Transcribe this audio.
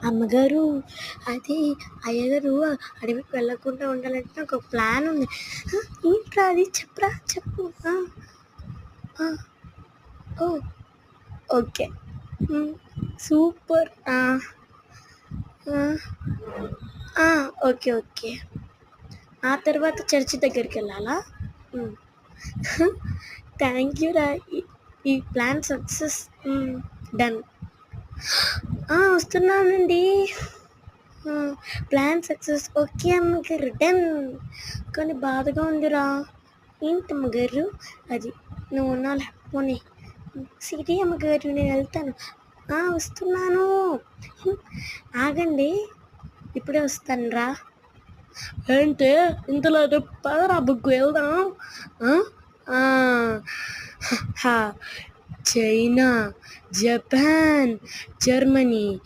అమ్మగారు, అది అయ్యగారు అడవికి వెళ్ళకుండా ఉండాలంటే నాకు ఒక ప్లాన్ ఉంది. ఏంట్రా అది? చెప్పరా, చెప్పు. ఆ, ఓ, ఓకే. సూపర్. Okay, okay. ఆ తర్వాత చర్చి దగ్గరికి వెళ్ళాలా? థ్యాంక్ యూ రా. ఈ ప్లాన్ సక్సెస్. డన్. వస్తున్నానండి. Plan success. ఓకే అమ్మగారు, డన్. కానీ బాధగా ఉందిరా. ఏంటి అమ్మగారు? అది నువ్వు ఉన్నాలే, పోనీ. సిటీ అమ్మగారు, నేను వెళ్తాను. వస్తున్నాను. ఆగండి, ఇప్పుడే వస్తాను రా. ఏంటి ఇంతలో పదరా బుక్కు వెళ్దాం. China, Japan, Germany